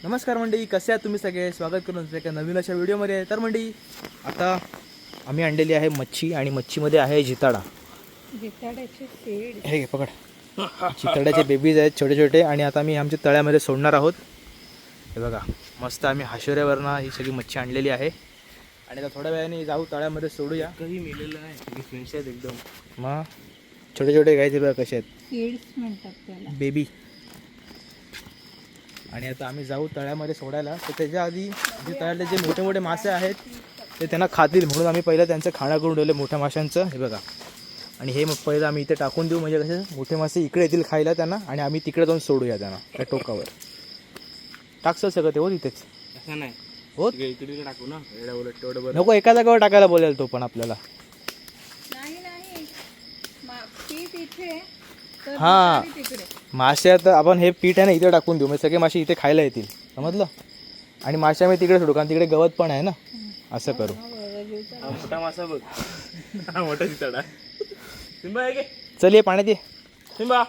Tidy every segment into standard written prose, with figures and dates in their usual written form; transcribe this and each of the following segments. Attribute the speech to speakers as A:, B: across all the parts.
A: नमस्कार मंडळी, कसे आहात तुम्ही सगळे? स्वागत करून एका नवीन अशा व्हिडिओमध्ये. तर मंडळी, आता आम्ही आणलेली आहे मच्छी आणि मच्छीमध्ये आहे जिताडा.
B: जिताड्याचे सेड
A: हे घे पकड. जिताड्याचे बेबीज आहेत छोटे छोटे आणि आता आम्ही आमच्या तळ्यामध्ये सोडणार आहोत. हे बघा, मस्त आम्ही हाशोऱ्यावरनं ही सगळी मच्छी आणलेली आहे आणि आता थोड्या वेळाने जाऊ तळ्यामध्ये सोडूया.
C: काही मिळालेलं नाही, सगळी फ्रेंड्स आहेत एकदम.
A: मग छोटे छोटे गायचे बघा कसे आहेत,
B: सीड्स म्हणतात त्याला.
A: बेबी. आणि आता आम्ही जाऊ तळ्यामध्ये सोडायला. तर त्याच्या आधी जे तळ्यातले जे मोठे मोठे मासे आहेत ते त्यांना खातील म्हणून आम्ही पहिलं त्यांचं खाणं करून ठेवलं मोठ्या माशांचं. हे बघा, आणि हे मग पहिलं आम्ही इथे टाकून देऊ, म्हणजे कसे मोठे मासे इकडे येतील खायला त्यांना आणि आम्ही तिकडे जाऊन सोडूया त्यांना त्या टोकावर. टाकसं सगळं ते हो तिथेच
C: असं नाही
A: हो,
C: इकडे टाकू ना, एवढं उलट तेवढं बरं.
A: नको एका जागेवर टाकायला बोलेल तो पण आपल्याला.
B: नाही पीठ इथे तर
A: हां,
B: जिताडी तिकडे.
A: मासे आता आपण हे पीठ आहे ना इथे टाकून देऊ, म्हणजे सगळे मासे इथे खायला येतील, समजलं? आणि मासे आम्ही तिकडे सोडू कारण तिकडे गवत पण आहे ना, असं करू.
B: हा, बरोबर, जिताडा.
C: हा मोठा मासा बघ. हा मोठा जिताडा. सिंबा आहे गे,
A: चल ये पाण्यात ये.
C: सिंबा.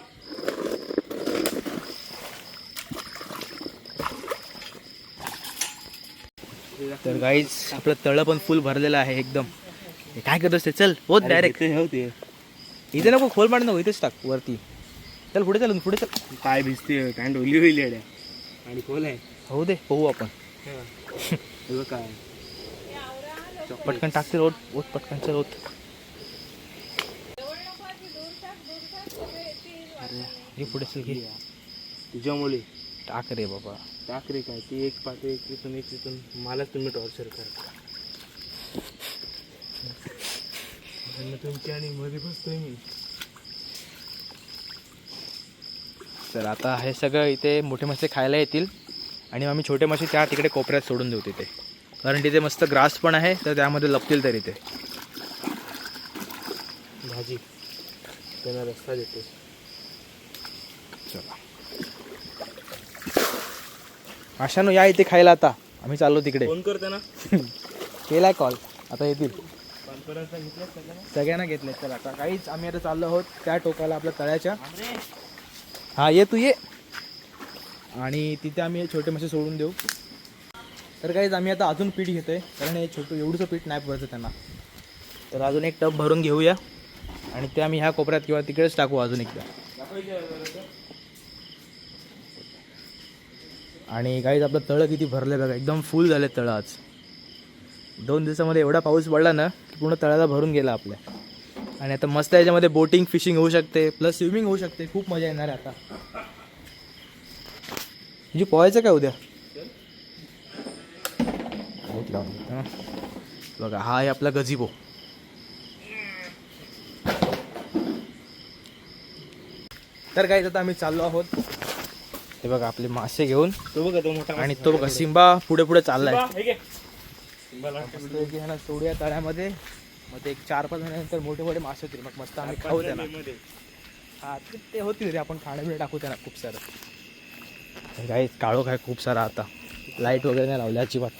A: तर गाईज आपलं तळं पण फुल भरलेलं आहे एकदम. हे काय करत असते, चल होत डायरेक्ट.
C: होते
A: इथे नको, खोल पाणी नको, इथेच टाक वरती. चल पुढे, चल पुढे चल.
C: पाय भिजते, काय डोली होईल येड्या. आणि खोल आहे.
A: होऊ दे, पोहू आपण.
C: हे बघ काय
A: पटकन टाकते रोट ओत, पटकन चल होत. हे पुढे चल, घे
C: तुझ्यामुळे
A: टाक रे बाबा.
C: टाक रे. काय ती एक पाहते, एक तिथून एक तिथून, मलाच तुम्ही टॉर्चर करता. तुमची आणि मध्ये बसतोय मी.
A: चल आता हे सगळं इथे मोठे मासे खायला येतील आणि आम्ही छोटे मासे त्या तिकडे कोपऱ्यात सोडून देऊ तिथे, कारण तिथे मस्त ग्रास पण आहे, तर त्यामध्ये लपतील तरी ते.
C: भाजी त्यांना रस्ता देतो.
A: चला माशानो, या इथे खायला. आता आम्ही चाललो तिकडे.
C: फोन करते ना.
A: केलाय कॉल, आता येतील.
C: कॉन्फरन्स घेतल्या
A: सगळ्यांना घेतले. चला आता काहीच आम्ही आता चाललो आहोत त्या टोकाला आपल्या तळ्याच्या. हां ये, तू ये. आणि तिथे आम्ही हे छोटे मासे सोडून देऊ. तर काहीच आम्ही आता अजून पीठ घेतोय, कारण हे छोटं एवढंसं पीठ नाही पडतं त्यांना. तर अजून एक टब भरून घेऊया आणि ते आम्ही ह्या कोपऱ्यात किंवा तिकडेच टाकू अजून एकदा. आणि काहीच आपलं तळं किती भरलं बघा, एकदम फुल झाले तळं. आज 2 दिवसामध्ये एवढा पाऊस पडला ना की पूर्ण तळ्याला भरून गेला आपल्या. आणि आता मस्त याच्यामध्ये बोटिंग फिशिंग होऊ शकते, प्लस स्विमिंग होऊ शकते. खूप मजा येणार आहे आता. म्हणजे पोहायचं काय उद्या? बघा, हा आहे आपला गझिबो. तर काय आता आम्ही चाललो आहोत. हे बघा आपले मासे घेऊन,
C: तो बघा तो मोठा
A: आणि तो बघा सिम्बा पुढे पुढे चाललाय.
C: सिंबा, हे घे. सिंबा लास्ट
A: मस्तपैकी ह्याला सोडूया तळ्यामध्ये. मग ते एक 4-5 महिन्यानंतर मोठे मोठे मासे होतील, मग मस्त आम्ही खाऊ त्यांना.
C: मध्ये.
A: हा ते होतील रे, आपण खाण्यापिणे टाकू त्यांना खूप सारं. काही काळोख आहे खूप सारा आता, लाईट वगैरे नाही लावली अजिबात.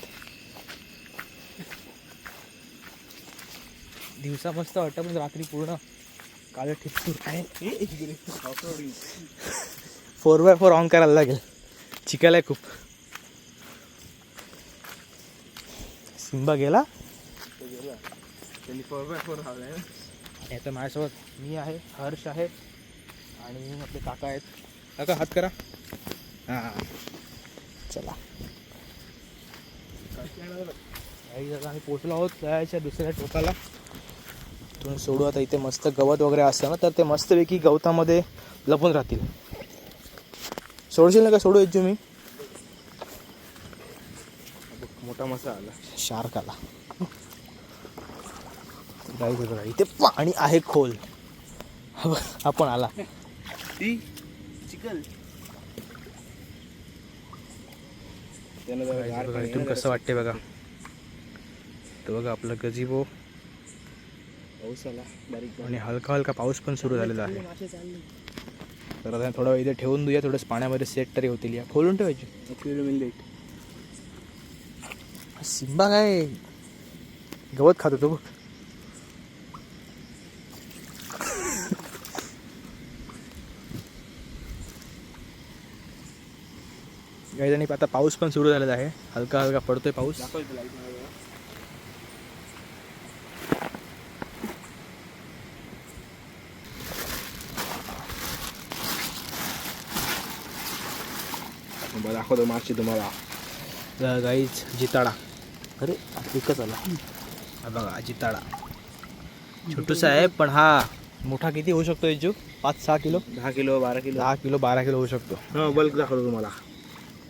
A: दिवसा मस्त वाटतं पण रात्री पूर्ण काळं ठिपसूर आहे. 4x4 ऑन करायला लागेल, चिकायला आहे खूप. सिम्बा गेला.
C: त्यांनी 4x4 लावलाय ना.
A: आणि आता माझ्यासोबत मी आहे, हर्ष आहे आणि आपले काका आहेत. काका हात करा. हां चला, आता आम्ही पोचलो आहोत तळ्याच्या दुसऱ्या टोकाला. तुम्ही सोडू आता. इथे मस्त गवत वगैरे असतं ना, तर ते मस्तपैकी गवतामध्ये लपून राहतील. सोडशील ना का? सोडू इच्छू मी.
C: मोठा मासा आला.
A: शार्क आला. इथे पाणी आहे खोल. आपण आला.
C: ती चिकल.
A: इथून कसं वाटते बघा. तर बघा आपला गझिबो,
C: पाऊस आला बारीक
A: आणि हलका हलका पाऊस पण सुरू झालेला आहे. तर आता थोडा वेळ इथे ठेवून देऊया, थोडंसं पाण्यामध्ये सेट तरी होतील. या खोलून ठेवायची. सिम्बा काय गवत खात होतो बघ. काही आणि आता पाऊस पण सुरू झालेला आहे, हलका हलका पडतोय पाऊस.
C: दाखवतो मासे तुम्हाला.
A: गाईच जिताडा. अरे एकच आला. हा बघा जिताडा छोटूसा आहे, पण हा मोठा किती होऊ शकतो याचू? 5-6 kilo,
C: 10 kilo 12 kilo
A: 10 kilo 12 kilo होऊ शकतो.
C: हा बल्क दाखवतो तुम्हाला.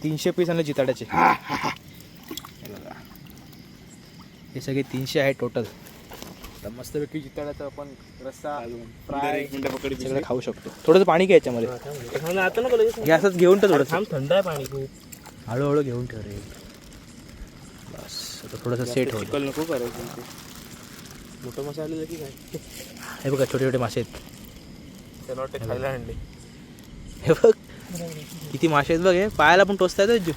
A: 300 पीस आणले जिताड्याचे. हे बघा, हे सगळे 300 आहे टोटल. तर मस्तपैकी जिताड्याचा आपण रस्सा फ्राय
C: एक मिनिट पकडी
A: सगळं खाऊ शकतो. थोडंसं पाणी घ्या याच्यामध्ये.
C: आता नको लगेच.
A: गॅसच घेऊन ठेव थोडंसं.
C: थांब, थंड आहे पाणी खूप.
A: हळूहळू घेऊन ठेव रे. बस आता थोडंसं सेट होईल.
C: चिकल नको करायचं ते. मोठं मासे आलेलं की काय?
A: हे बघा छोटे छोटे मासे आहेत.
C: त्याला वाटतं खायला आणले.
A: हे बघ किती मासे आहेत बघ. हे पायाला पण टोचता येतं.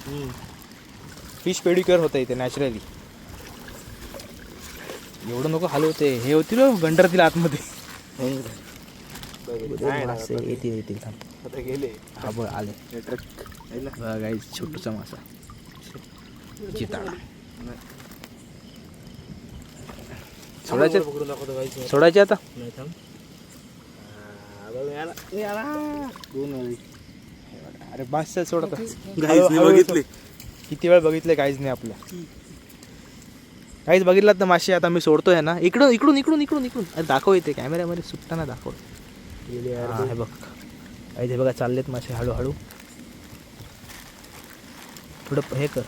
A: फिश पेडिक्युअर होतं इथे नॅचरली. एवढं नको हलवते. हे होतील गंडरतील आतमध्ये. मासे येतील थांब.
C: आता गेले.
A: हा बघ आले.
C: ट्रक
A: बघा गाईस छोटूसा मासा जिताडा. सोडायचे
C: पकडून दाखवतो काही.
A: सोडायचे आता.
C: नाही थांब. दोन आली.
A: अरे बास सोडत
C: गाईजने बघितले.
A: किती वेळ बघितले काहीच आपलं. काहीच बघितलात ना मासे. आता मी सोडतोय ना. इकडून इकडून इकडून इकडून इकडून. अरे दाखव इथे कॅमेऱ्यामध्ये सुटताना दाखव. हा, हे बघ काही ते बघा चाललेत मासे हळूहळू. थोडं हे कर.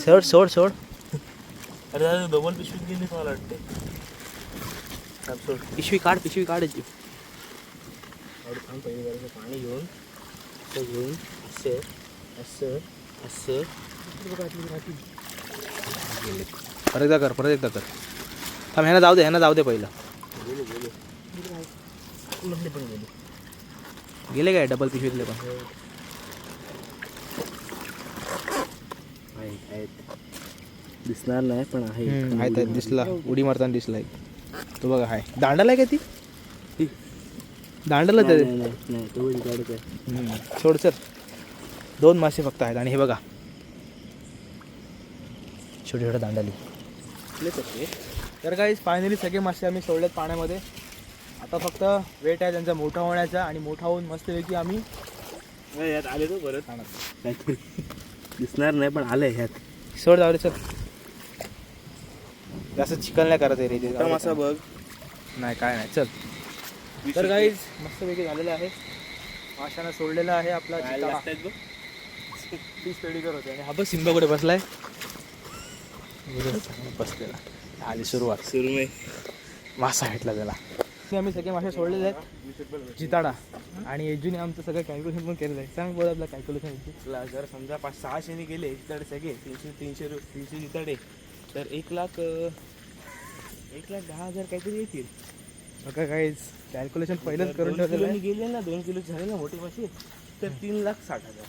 A: सोड सोड सोड.
C: अरे दादा डबल पिशवीत गेली मला वाटते. थांब सोड.
A: पिशवी काढ पिशवी काढायची.
C: थांब पहिले जरासं पाणी घेऊन असं घेऊन असं असं असं
A: परत एकदा कर परत एकदा कर. थांब ह्यांना जाऊ दे ह्यांना जाऊ दे पहिलं.
C: गेले गेले कुठले पण गेले.
A: गेले काय डबल पिशवीतले पण.
C: आहेत दिसणार नाही पण आहे.
A: आहेत आहेत दिसला. उडी मारताना दिसला एक. तो बघा हाय. दांडाला आहे का ती? दांडाला ते
C: नाही तो गाडीच आहे.
A: सोड सर. 2 मासे फक्त आहेत आणि हे बघा छोटे छोटे दांडाली. तर काहीच फायनली सगळे मासे आम्ही सोडलेत पाण्यामध्ये. आता फक्त वेट आहे त्यांचा मोठा होण्याचा आणि मोठा होऊन मस्तपैकी आम्ही
C: यात आले तो परत दिसणार नाही पण आले ह्यात.
A: सोड जाऊ रे सर. जास्त चिकन नाही करत आहे रे ते.
C: मासा बघ.
A: नाही काय नाही चल. तर काहीच मस्तपैकी झालेलं आहे. माशानं सोडलेला आहे आपला फिश पेडिक्युअर होते. आणि हा बघ सिंबा कुठे बसलाय. बसलेला. आली सुरुवात.
C: सुरू नाही
A: मासा भेटला त्याला. आम्ही सगळे मासे सोडलेले आहेत जिताडा. आणि एजूने आमचं सगळं कॅल्क्युलेशन पण केलेलं आहे. सांग बोल आपलं कॅल्क्युलेशन.
C: जर समजा 500-600 गेले जिताडे सगळे 300 जिताडे तर 1,10,000 काहीतरी येतील.
A: बघा काहीच कॅल्क्युलेशन पहिलंच करून ठेवलेलं आहे.
C: गेले ना 2 किलो झाले ना मोठे मासे तर 3,60,000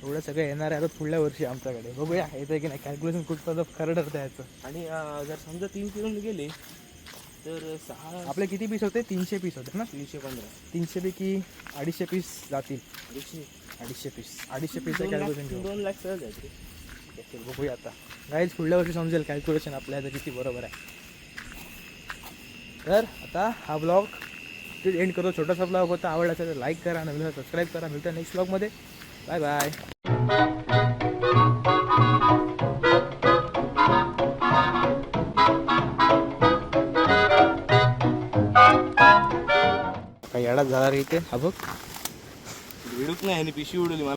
A: एवढं सगळं येणार आहे आता पुढल्या वर्षी आमच्याकडे. बघूया येतं की नाही. कॅल्क्युलेशन कुठपर्यंत खरं ठरतं याचं.
C: आणि जर समजा 3 किलो गेले तर 6
A: आपले किती पीस होते? 300 पीस होते ना.
C: 315
A: 300 पैकी 250 पीस जातील. 250 पीस 250 पीसचं कॅल्क्युलेशन घेऊ.
C: 2 लाख सहज जायचे.
A: बघूया आता गाईज पुढल्या वर्षी समजेल कॅल्क्युलेशन आपल्या ह्याचं किती बरोबर आहे. तर आता हा ब्लॉग एंड करतो. छोटासा ब्लॉग होता. आवडला असेल तर लाईक करा, नवीन सबस्क्राईब करा. मिळतं नेक्स्ट ब्लॉगमध्ये. Bye bye. काही येडाच झाला रे इथे. हा बघ
C: भिडूक नाही आणि पिशवी उडवली मला.